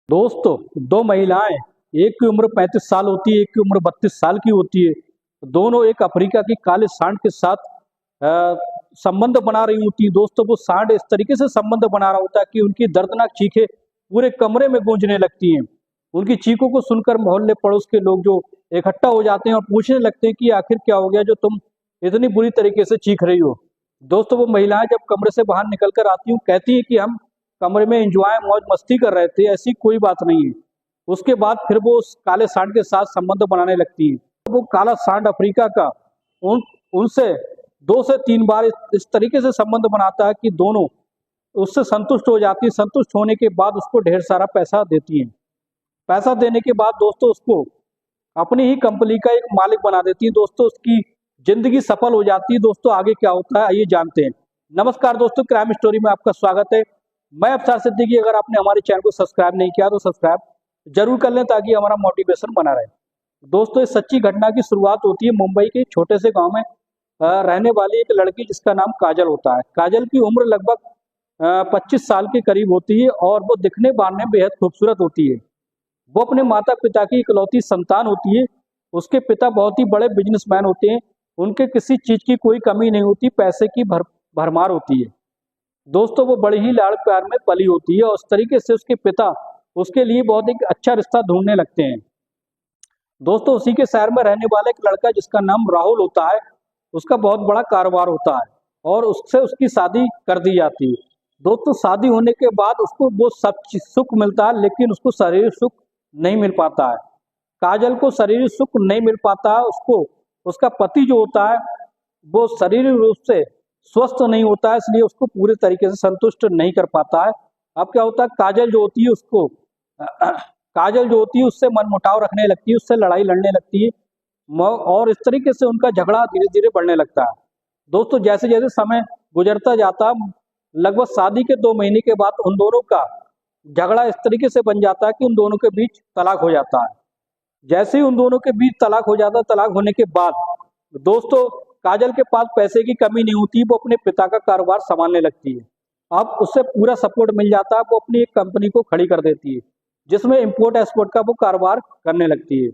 दोस्तों, दो महिलाएं, एक की उम्र 35 साल होती है, एक की उम्र 32 साल की होती है। दोनों एक अफ्रीका की काले सांड के साथ अ, संबंध बना रही होती है। दोस्तों, वो सांड इस तरीके से संबंध बना रहा होता है कि उनकी दर्दनाक चीखें पूरे कमरे में गूंजने लगती हैं। उनकी चीखों को सुनकर मोहल्ले पड़ोस के लोग जो इकट्ठा हो जाते हैं और पूछने लगते हैं कि आखिर क्या हो गया जो तुम इतनी बुरी तरीके से चीख रही हो। दोस्तों, वो महिलाएं जब कमरे से बाहर निकल कर आती हूँ, कहती है कि हम कमरे में एंजॉय मौज मस्ती कर रहे थे, ऐसी कोई बात नहीं है। उसके बाद फिर वो उस काले सांड के साथ संबंध बनाने लगती है। तो वो काला सांड अफ्रीका का उन उनसे 2 से 3 बार इस तरीके से संबंध बनाता है कि दोनों उससे संतुष्ट हो जाती है। संतुष्ट होने के बाद उसको ढेर सारा पैसा देती है। पैसा देने के बाद दोस्तों उसको अपनी ही कंपनी का एक मालिक बना देती है। दोस्तों, उसकी जिंदगी सफल हो जाती है। दोस्तों, आगे क्या होता है आइए जानते हैं। नमस्कार दोस्तों, क्राइम स्टोरी में आपका स्वागत है। मैं अफसार सिद्दीकी। अगर आपने हमारे चैनल को सब्सक्राइब नहीं किया तो सब्सक्राइब जरूर कर लें ताकि हमारा मोटिवेशन बना रहे। दोस्तों, इस सच्ची घटना की शुरुआत होती है मुंबई के छोटे से गांव में रहने वाली एक लड़की जिसका नाम काजल होता है। काजल की उम्र लगभग 25 साल के करीब होती है और वो दिखने बारने में बेहद खूबसूरत होती है। वो अपने माता पिता की इकलौती संतान होती है। उसके पिता बहुत ही बड़े बिजनेसमैन होते हैं। उनके किसी चीज की कोई कमी नहीं होती, पैसे की भरमार होती है। दोस्तों, वो बड़ी ही लाड़ प्यार में पली होती है और उस तरीके से उसके पिता उसके लिए बहुत एक अच्छा रिश्ता ढूंढने लगते हैं। दोस्तों, उसी के शहर में रहने वाला एक लड़का जिसका नाम राहुल होता है, उसका बहुत बड़ा कारोबार होता है और उससे उसकी शादी कर दी जाती है। दोस्तों, शादी होने के बाद उसको वो सब सुख मिलता है लेकिन उसको शारीरिक सुख नहीं मिल पाता है। काजल को शारीरिक सुख नहीं मिल पाता है। उसको उसका पति जो होता है वो शारीरिक रूप से स्वस्थ नहीं होता है, इसलिए उसको पूरे तरीके से संतुष्ट नहीं कर पाता है। अब क्या होता है, काजल जो होती है उसको काजल जो होती है उससे मनमुटाव रखने लगती है, उससे लड़ाई लड़ने लगती है और इस तरीके से उनका झगड़ा धीरे धीरे बढ़ने लगता है। दोस्तों, जैसे जैसे समय गुजरता जाता, लगभग शादी के 2 महीने के बाद उन दोनों का झगड़ा इस तरीके से बन जाता है कि उन दोनों के बीच तलाक हो जाता है। जैसे ही उन दोनों के बीच तलाक हो जाता है, तलाक होने के बाद दोस्तों काजल के पास पैसे की कमी नहीं होती, वो अपने पिता का कारोबार संभालने लगती है। अब उससे पूरा सपोर्ट मिल जाता है, वो अपनी एक कंपनी को खड़ी कर देती है जिसमें इंपोर्ट एक्सपोर्ट का वो कारोबार करने लगती है।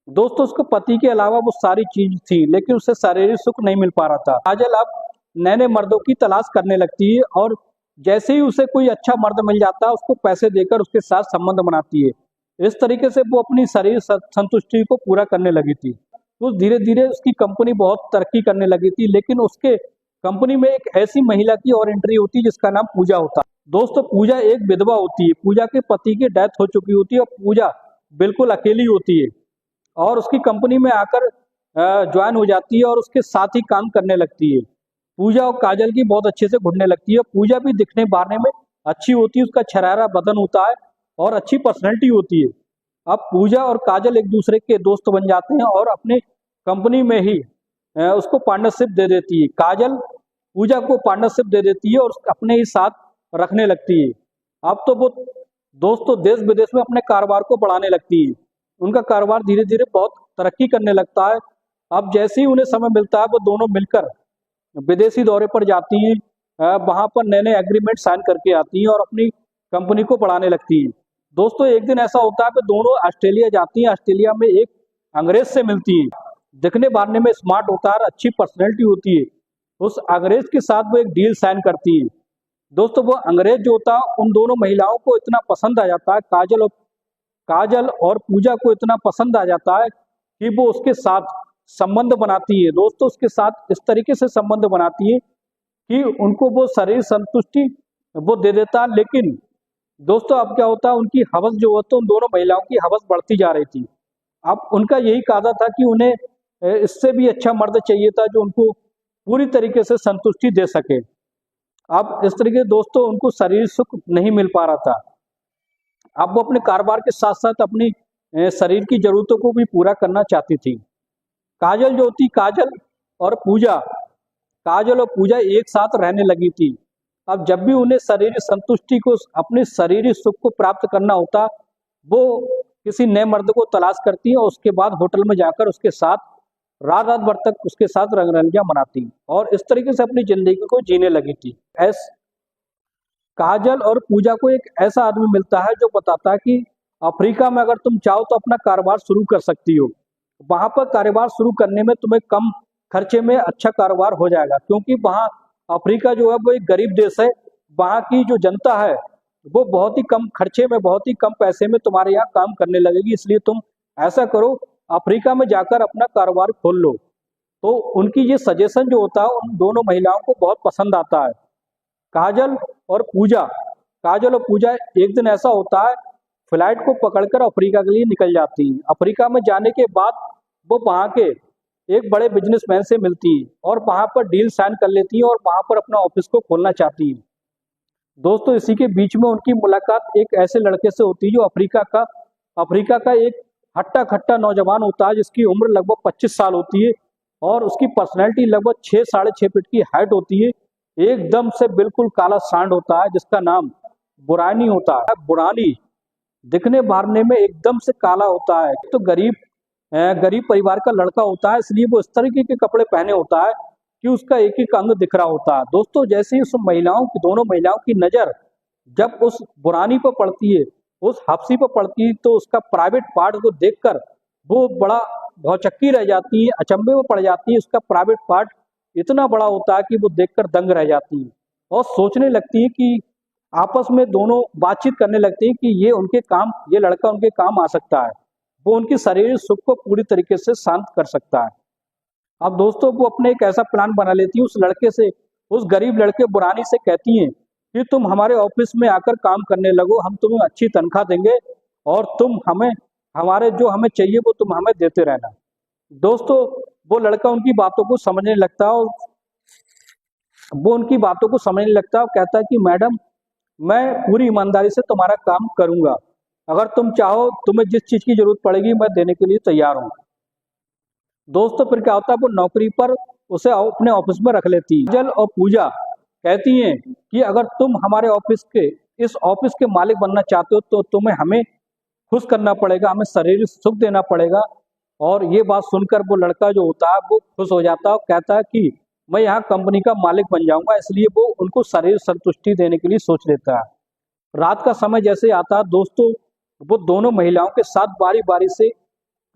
दोस्तों, उसको पति के अलावा वो सारी चीज थी लेकिन उसे शारीरिक सुख नहीं मिल पा रहा था। काजल अब नए नए मर्दों की तलाश करने लगती है और जैसे ही उसे कोई अच्छा मर्द मिल जाता है उसको पैसे देकर उसके साथ संबंध बनाती है। इस तरीके से वो अपनी शरीर संतुष्टि को पूरा करने लगी थी। तो धीरे धीरे उसकी कंपनी बहुत तरक्की करने लगी थी लेकिन उसके कंपनी में एक ऐसी महिला की और एंट्री होती है जिसका नाम पूजा होता है। दोस्तों, पूजा एक विधवा होती है। पूजा के पति की डेथ हो चुकी होती है और पूजा बिल्कुल अकेली होती है और उसकी कंपनी में आकर ज्वाइन हो जाती है और उसके साथ ही काम करने लगती है। पूजा और काजल की बहुत अच्छे से घुटने लगती है। पूजा भी दिखने बारने में अच्छी होती है, उसका छरारा बदन होता है और अच्छी पर्सनैलिटी होती है। अब पूजा और काजल एक दूसरे के दोस्त बन जाते हैं और अपने कंपनी में ही उसको पार्टनरशिप दे देती है। काजल पूजा को पार्टनरशिप दे देती है और अपने ही साथ रखने लगती है। अब तो वो दोस्तों देश विदेश में अपने कारोबार को बढ़ाने लगती है। उनका कारोबार धीरे धीरे बहुत तरक्की करने लगता है। अब जैसे ही उन्हें समय मिलता है वो दोनों मिलकर विदेशी दौरे पर जाती हैं, वहां पर नए नए एग्रीमेंट साइन करके आती हैं और अपनी कंपनी को बढ़ाने लगती हैं। दोस्तों, एक दिन ऐसा होता है कि दोनों ऑस्ट्रेलिया जाती हैं। ऑस्ट्रेलिया में एक अंग्रेज से मिलती हैं। दिखने बारने में स्मार्ट होता है और अच्छी पर्सनैलिटी होती है। उस अंग्रेज के साथ वो एक डील साइन करती है। दोस्तों, वो अंग्रेज जो होता है उन दोनों महिलाओं को इतना पसंद आ जाता है, काजल और पूजा को इतना पसंद आ जाता है कि वो उसके साथ संबंध बनाती है। दोस्तों, उसके साथ इस तरीके से संबंध बनाती है कि उनको वो शरीर संतुष्टि वो दे देता है। लेकिन दोस्तों, अब क्या होता है, उनकी हवस जो होता है, उन दोनों महिलाओं की हवस बढ़ती जा रही थी। अब उनका यही कादा था कि उन्हें इससे भी अच्छा मर्द चाहिए था जो उनको पूरी तरीके से संतुष्टि दे सके। अब इस तरीके दोस्तों उनको शरीर सुख नहीं मिल पा रहा था। अब वो अपने कारोबार के साथ साथ अपनी शरीर की जरूरतों को भी पूरा करना चाहती थी। काजल जो थी काजल और पूजा एक साथ रहने लगी थी। अब जब भी उन्हें शारीरिक संतुष्टि को अपने शारीरिक सुख को प्राप्त करना होता, वो किसी नए मर्द को तलाश करती है और उसके बाद होटल में जाकर उसके साथ रात रात भर तक उसके साथ रंगरलियां मनाती और इस तरीके से अपनी जिंदगी को जीने लगी थी। काजल और पूजा को एक ऐसा आदमी मिलता है जो बताता है कि अफ्रीका में अगर तुम चाहो तो अपना कारोबार शुरू कर सकती हो। वहां पर कारोबार शुरू करने में तुम्हें कम खर्चे में अच्छा कारोबार हो जाएगा, क्योंकि वहाँ अफ्रीका जो है वो एक गरीब देश है। वहाँ की जो जनता है वो बहुत ही कम खर्चे में, बहुत ही कम पैसे में तुम्हारे यहाँ काम करने लगेगी। इसलिए तुम ऐसा करो, अफ्रीका में जाकर अपना कारोबार खोल लो। तो उनकी ये सजेशन जो होता है उन दोनों महिलाओं को बहुत पसंद आता है, काजल और पूजा। काजल और पूजा एक दिन ऐसा होता है, फ्लाइट को पकड़कर अफ्रीका के लिए निकल जाती हैं। अफ्रीका में जाने के बाद वो वहाँ के एक बड़े बिजनेसमैन से मिलती हैं और वहाँ पर डील साइन कर लेती हैं और वहाँ पर अपना ऑफिस को खोलना चाहती हैं। दोस्तों, इसी के बीच में उनकी मुलाकात एक ऐसे लड़के से होती है जो अफ्रीका का एक हट्टा खट्टा नौजवान होता है, जिसकी उम्र लगभग 25 साल होती है और उसकी पर्सनैलिटी लगभग 6 साढ़े 6 फीट की हाइट होती है। एकदम से बिल्कुल काला सांड होता है, जिसका नाम बुरानी होता है। बुरानी दिखने मारने में एकदम से काला होता है। तो गरीब परिवार का लड़का होता है, इसलिए वो इस तरीके के कपड़े पहने होता है कि उसका एक एक अंग दिख रहा होता है। दोस्तों, जैसे ही उस दोनों महिलाओं की नजर जब उस बुरानी पर पड़ती है, उस हफ्सी पर पड़ती है, तो उसका प्राइवेट पार्ट को देखकर वो बड़ा भौचक्की रह जाती है, अचंभे में पड़ जाती है। उसका प्राइवेट पार्ट इतना बड़ा होता है कि वो देखकर दंग रह जाती है और सोचने लगती है कि आपस में दोनों बातचीत करने लगती है कि ये लड़का उनके काम आ सकता है। वो उनकी शारीरिक सुख को पूरी तरीके से शांत कर सकता है। अब दोस्तों, वो अपने एक ऐसा प्लान बना लेती है उस गरीब लड़के बुरानी से कहती हैं कि तुम हमारे ऑफिस में आकर काम करने लगो, हम तुम्हें अच्छी तनख्वाह देंगे और तुम हमें हमें चाहिए वो तुम हमें देते रहना। दोस्तों, वो लड़का उनकी बातों को समझने लगता है और कहता है कि मैडम, मैं पूरी ईमानदारी से तुम्हारा काम करूंगा। अगर तुम चाहो, तुम्हें जिस चीज की जरूरत पड़ेगी मैं देने के लिए तैयार हूँ। दोस्तों, फिर क्या होता है, वो नौकरी पर उसे अपने ऑफिस में रख लेती है। काजल और पूजा कहती हैं कि अगर तुम हमारे इस ऑफिस के मालिक बनना चाहते हो तो तुम्हें हमें खुश करना पड़ेगा, हमें शारीरिक सुख देना पड़ेगा। और ये बात सुनकर वो लड़का जो होता है वो खुश हो जाता है और कहता है कि मैं यहाँ कंपनी का मालिक बन जाऊंगा। इसलिए वो उनको शारीरिक संतुष्टि देने के लिए सोच लेता है। रात का समय जैसे आता है दोस्तों, वो दोनों महिलाओं के साथ बारी बारी से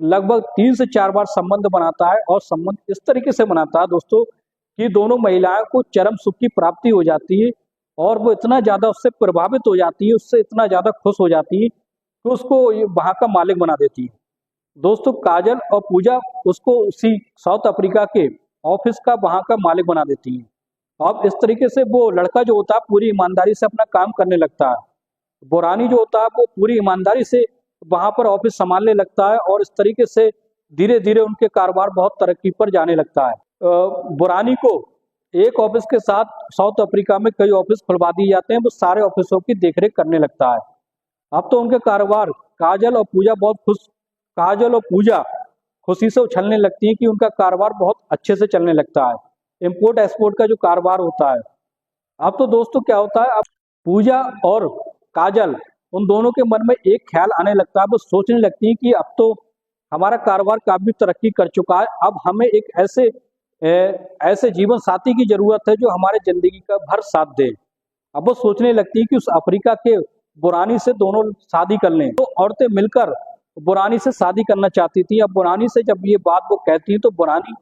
लगभग 3 से 4 बार संबंध बनाता है और संबंध इस तरीके से बनाता है दोस्तों कि दोनों महिलाओं को चरम सुख की प्राप्ति हो जाती है और वो इतना ज्यादा उससे प्रभावित हो जाती है, उससे इतना ज्यादा खुश हो जाती है कि उसको वहां का मालिक बना देती है। दोस्तों, काजल और पूजा उसको उसी साउथ अफ्रीका के ऑफिस का वहां का मालिक बना देती है। अब इस तरीके से वो लड़का जो होता है पूरी ईमानदारी से अपना काम करने लगता है। बुरानी जो होता है वो पूरी ईमानदारी से वहां पर ऑफिस संभालने लगता है और इस तरीके से धीरे धीरे उनके कारोबार बहुत तरक्की पर जाने लगता है। बुरानी को एक ऑफिस के साथ साउथ अफ्रीका में कई ऑफिस खुलवा दिए जाते हैं, वो सारे ऑफिसों की देखरेख करने लगता है। अब तो उनके कारोबार काजल और पूजा खुशी से उछलने लगती है कि उनका कारोबार बहुत अच्छे से चलने लगता है। इम्पोर्ट एक्सपोर्ट का जो कारोबार होता है। अब तो दोस्तों क्या होता है, अब पूजा और काजल उन दोनों के मन में एक ख्याल आने लगता है। वो सोचने लगती है कि अब तो हमारा कारोबार काफी तरक्की कर चुका है, अब हमें एक ऐसे जीवन साथी की जरूरत है जो हमारे जिंदगी का भर साथ दे। अब वो सोचने लगती है कि उस अफ्रीका के बुरानी से दोनों शादी कर लें। तो औरतें मिलकर बुरानी से शादी करना चाहती थी। अब बुरानी से जब ये बात वो कहती है तो बुरानी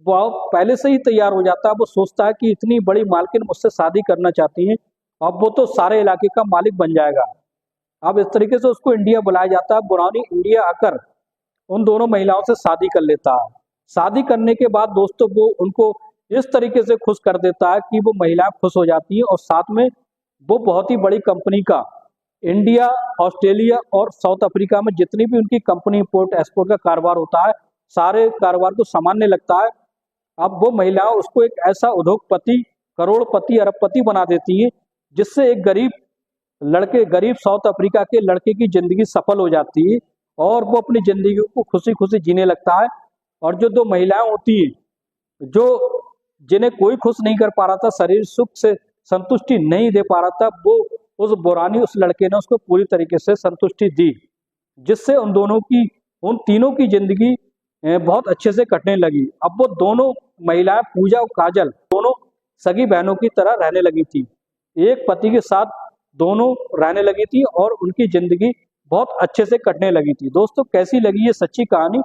वो पहले से ही तैयार हो जाता है। वो सोचता है कि इतनी बड़ी मालकिन मुझसे शादी करना चाहती है, अब वो तो सारे इलाके का मालिक बन जाएगा। अब इस तरीके से उसको इंडिया बुलाया जाता है। बुरानी इंडिया आकर उन दोनों महिलाओं से शादी कर लेता है। शादी करने के बाद दोस्तों वो उनको इस तरीके से खुश कर देता है कि वो महिलाएं खुश हो जाती हैं और साथ में वो बहुत ही बड़ी कंपनी का इंडिया, ऑस्ट्रेलिया और साउथ अफ्रीका में जितनी भी उनकी कंपनी इम्पोर्ट एक्सपोर्ट का कारोबार होता है, सारे कारोबार को संभालने लगता है। अब वो महिलाएं उसको एक ऐसा उद्योगपति, करोड़पति, अरबपति बना देती हैं, जिससे एक गरीब साउथ अफ्रीका के लड़के की जिंदगी सफल हो जाती है और वो अपनी जिंदगी को खुशी खुशी जीने लगता है। और जो दो महिलाएं होती हैं जो जिन्हें कोई खुश नहीं कर पा रहा था, शरीर सुख से संतुष्टि नहीं दे पा रहा था, वो उस लड़के ने उसको पूरी तरीके से संतुष्टि दी, जिससे उन तीनों की जिंदगी बहुत अच्छे से कटने लगी। अब वो दोनों महिलाएं, पूजा और काजल, दोनों सगी बहनों की तरह रहने लगी थी। एक पति के साथ दोनों रहने लगी थी और उनकी जिंदगी बहुत अच्छे से कटने लगी थी। दोस्तों कैसी लगी ये सच्ची कहानी